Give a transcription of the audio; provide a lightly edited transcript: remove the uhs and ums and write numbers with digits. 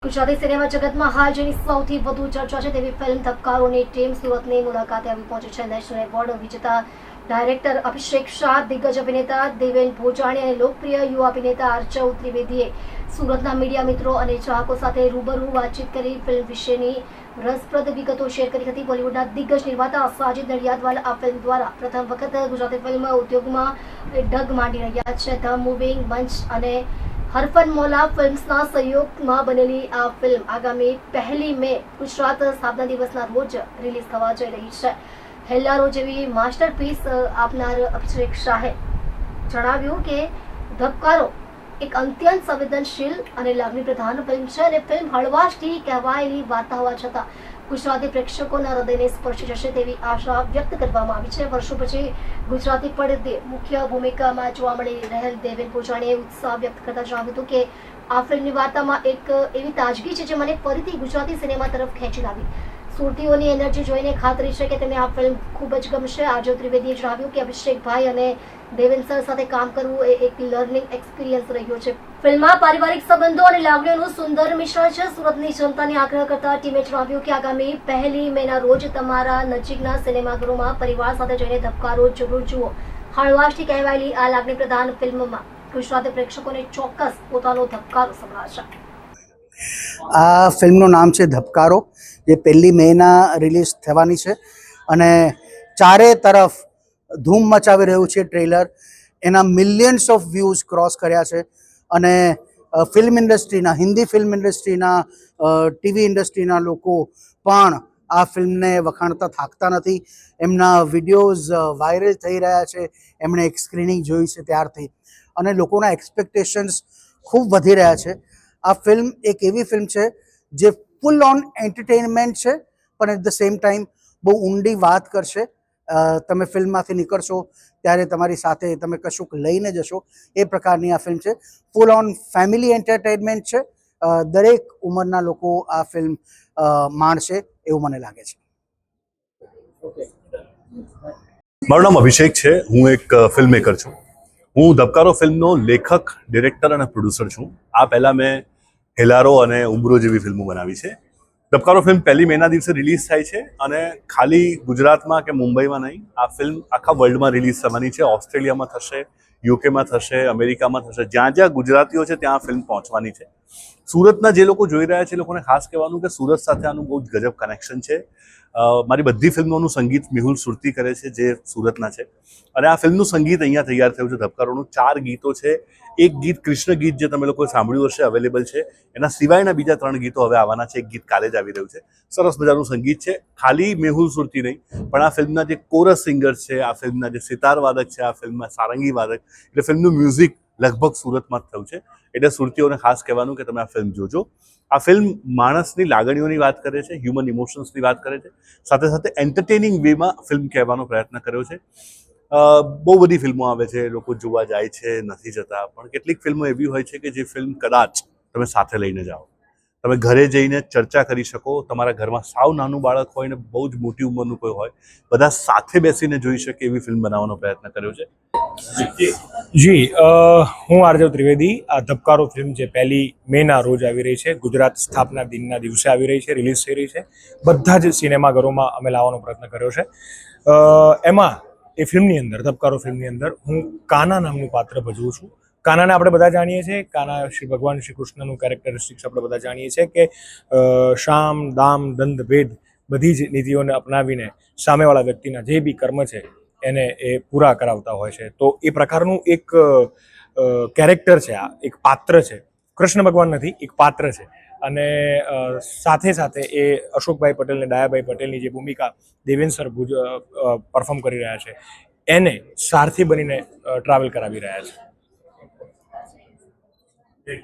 Gujarati cinema જગતમાં હાલ જેની સૌથી વધુ ચર્ચા છે તેવી ફિલ્મ ધબકારોની ટીમ સુરતની મુલાકાતે આવી પહોંચી છે. નેશનલ એવોર્ડ વિજેતા ડાયરેક્ટર અભિષેક શાહ, દિગ્ગજ અભિનેતા દેવેન ભોજાણી અને લોકપ્રિય યુવા અભિનેતા આર્ચવ ત્રિવેદીએ સુરતના મીડિયા મિત્રો અને ચાહકો સાથે રૂબરૂ વાતચીત કરી ફિલ્મ વિશેની રસપ્રદ વિગતો શેર કરી હતી. બોલિવૂડના દિગ્ગજ નિર્માતા સાજિદ નડિયાદવાલા આ ફિલ્મ દ્વારા પ્રથમ વખત ગુજરાતી ફિલ્મ ઉદ્યોગમાં ડગ માંડી રહ્યા છે. ધ મૂવિંગ મંચ અને હરફન મોલા ફિલ્મ્સના સહયોગમાં બનેલી આ ફિલ્મ આગામી 1 મે ગુજરાત સ્થાપના દિવસના રોજ રિલીઝ થવા જઈ રહી છે. હેલ્લારો જેવી માસ્ટરપીસ આપનાર અભિષેક શાહે જણાવ્યું કે ધબકારો એક અત્યંત સંવેદનશીલ અને લાગણી પ્રધાન ફિલ્મ છે અને ફિલ્મ હળવાશથી કહેવાયેલી વાર્તા હોવા છતાં ગુજરાતી પ્રેક્ષકોના હૃદયને સ્પર્શી જશે તેવી આશા વ્યક્ત કરવામાં આવી છે. વર્ષો પછી ગુજરાતી પડદે મુખ્ય ભૂમિકામાં જોવા મળી રહેલ દેવેન ભોજાણીએ ઉત્સાહ વ્યક્ત કરતા જણાવ્યું હતું કે આ ફિલ્મની વાર્તામાં એક એવી તાજગી છે જે મને ફરીથી ગુજરાતી સિનેમા તરફ ખેંચી લાવી. સુરતીઓની એનર્જી જોઈને ખાતરી છે કે તેમને આ ફિલ્મ ખૂબ જ ગમશે. આર્ચવ ત્રિવેદીએ જણાવ્યું કે અભિષેકભાઈ અને દેવેન સર સાથે કામ કરવું એ એક લર્નિંગ એક્સપિરિયન્સ રહ્યો છે. ફિલ્મમાં પારિવારિક સંબંધો અને લાગણીઓનું સુંદર મિશ્રણ છે. સુરતની જનતાને આગ્રહ કરતા ટીમે જણાવ્યું કે આગામી 1 મેના રોજ તમારા નજીકના સિનેમાઘરોમાં પરિવાર સાથે જઈને ધબકારો જરૂર જુઓ. હળવાશથી કહેવાયેલી આ લાગણી પ્રધાન ફિલ્મમાં ગુજરાતી પ્રેક્ષકોને ચોક્કસ પોતાનો ધબકારો સંભળાશે. આ ફિલ્મનું નામ છે ધબકારો, જે 1 મેના રિલીઝ થવાની છે અને ચારે તરફ ધૂમ મચાવી રહ્યું છે. ટ્રેલર એના મિલિયન્સ ઓફ વ્યૂઝ ક્રોસ કર્યા છે અને ફિલ્મ ઇન્ડસ્ટ્રીના, હિન્દી ફિલ્મ ઇન્ડસ્ટ્રીના, ટીવી ઇન્ડસ્ટ્રીના લોકો પણ આ ફિલ્મને વખાણતા થાકતા નથી. એમના વિડીયોઝ વાયરલ થઈ રહ્યા છે. એમણે એક સ્ક્રીનિંગ જોઈ છે ત્યારથી અને લોકોના એક્સપેક્ટેશન્સ ખૂબ વધી રહ્યા છે. આ ફિલ્મ એક એવી ફિલ્મ છે જે ફૂલ ઓન એન્ટરટેનમેન્ટ છે પણ એટ ધ સેમ ટાઈમ બહુ ઊંડી વાત કરશે. તમે ફિલ્મમાંથી નીકળશો ત્યારે તમારી સાથે તમે કશુંક લઈને જશો એ પ્રકારની આ ફિલ્મ છે. ફૂલ ઓન ફેમિલી એન્ટરટેનમેન્ટ છે. દરેક ઉંમરના લોકો આ ફિલ્મ માણશે એવું મને લાગે છે. મારું નામ અભિષેક છે. હું એક ફિલ્મ મેકર છું. હું ધબકારો ફિલ્મનો લેખક, ડિરેક્ટર અને પ્રોડ્યુસર છું. આ પહેલાં મેં હેલારો અને ઉંબરો જેવી ફિલ્મો બનાવી છે. ધબકારો ફિલ્મ 1 મેના દિવસે રિલીઝ થાય છે અને ખાલી ગુજરાતમાં કે મુંબઈમાં નહીં, આ ફિલ્મ આખા વર્લ્ડમાં રિલીઝ થવાની છે. ઓસ્ટ્રેલિયામાં થશે, યુકેમાં થશે, અમેરિકામાં થશે. જ્યાં જ્યાં ગુજરાતીઓ છે ત્યાં આ ફિલ્મ પહોંચવાની છે. સુરતના જે લોકો જોઈ રહ્યા છે એ લોકોને ખાસ કહેવાનું કે સુરત સાથે આનું બહુ જ ગજબ કનેક્શન છે. મારી બધી ફિલ્મોનું સંગીત મેહુલ સુરતી કરે છે જે સુરતના છે અને આ ફિલ્મનું સંગીત અહીંયા તૈયાર થયું છે. ધબકારોનું 4 ગીતો છે. એક ગીત કૃષ્ણ ગીત જે તમે લોકોએ સાંભળ્યું હશે અવેલેબલ છે. એના સિવાયના બીજા 3 ગીતો હવે આવવાના છે. એક ગીત કાલે જ આવી રહ્યું છે. સરસ મજાનું સંગીત છે. ખાલી મેહુલ સુરતી નહીં પણ આ ફિલ્મના જે કોરસ સિંગર્સ છે, આ ફિલ્મના જે સિતાર વાદક છે, આ ફિલ્મમાં સારંગી વાદક, એટલે ફિલ્મનું મ્યુઝિક લગભગ સુરતમાં જ થયું છે. એટલે સુરતીઓને ખાસ કહેવાનું કે તમે આ ફિલ્મ જોજો. આ ફિલ્મ માણસની લાગણીઓની વાત કરે છે, હ્યુમન ઇમોશન્સની વાત કરે છે, સાથે સાથે એન્ટરટેનિંગ વેમાં ફિલ્મ કહેવાનો પ્રયત્ન કર્યો છે. બહુ બધી ફિલ્મો આવે છે, લોકો જોવા જાય છે, નથી જતા, પણ કેટલીક ફિલ્મો એવી હોય છે કે જે ફિલ્મ કદાચ તમે સાથે લઈને જાઓ, તમે ઘરે જઈને ચર્ચા કરી શકો. તમારા ઘરમાં સાવ નાનું બાળક હોય ને બહુ જ મોટી ઉંમરનું કોઈ હોય, બધા સાથે બેસીને જોઈ શકે એવી ફિલ્મ બનાવવાનો પ્રયત્ન કર્યો છે. જી, હું આર્ચવ ત્રિવેદી. આ ધબકારો ફિલ્મ જે 1 મેના રોજ આવી રહી છે, ગુજરાત સ્થાપના દિનના દિવસે આવી રહી છે, રિલીઝ થઈ રહી છે. બધા જ સિનેમાઘરોમાં અમે લાવવાનો પ્રયત્ન કર્યો છે. એમાં એ ફિલ્મની અંદર, ધબકારો ફિલ્મની અંદર હું કાના નામનું પાત્ર ભજવું છું. કાનાને આપણે બધા જાણીએ છીએ. કાના ભગવાન શ્રી કૃષ્ણનું કેરેક્ટરિસ્ટિક્સ આપણે બધા જાણીએ છીએ કે શામ, દામ, દંડ, ભેદ બધી જ નીતિઓને અપનાવીને સામેવાળા વ્યક્તિના જે બી કર્મ છે એને એ પૂરા કરાવતા હોય છે. તો એ પ્રકારનું એક કેરેક્ટર છે, આ એક પાત્ર છે. કૃષ્ણ ભગવાન નથી, એક પાત્ર છે. અને સાથે સાથે એ અશોકભાઈ પટેલ અને ડાયાભાઈ પટેલની જે ભૂમિકા દેવેન સર પરફોર્મ કરી રહ્યા છે એને સારથી બનીને ટ્રાવેલ કરાવી રહ્યા છે.